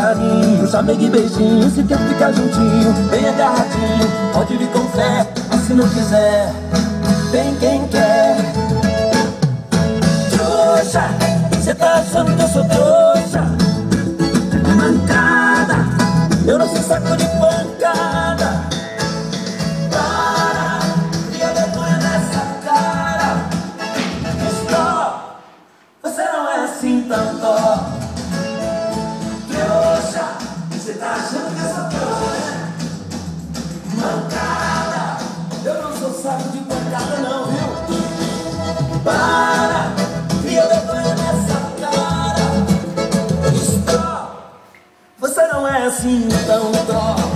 carinho, chamei de beijinho. Se quer ficar juntinho, bem agarradinho, pode vir com fé, mas se não quiser, tem quem quer. Trouxa, cê tá achando que eu sou trouxa? Mancada, eu não sou saco de pancada. Para, cria vergonha nessa cara. Stop, você não é assim tão top. Trouxa, cê tá achando que eu sou trouxa? Mancada, eu não sou saco de pancada não, viu? Para, cria vergonha nessa cara. Stop, você não é assim tão top.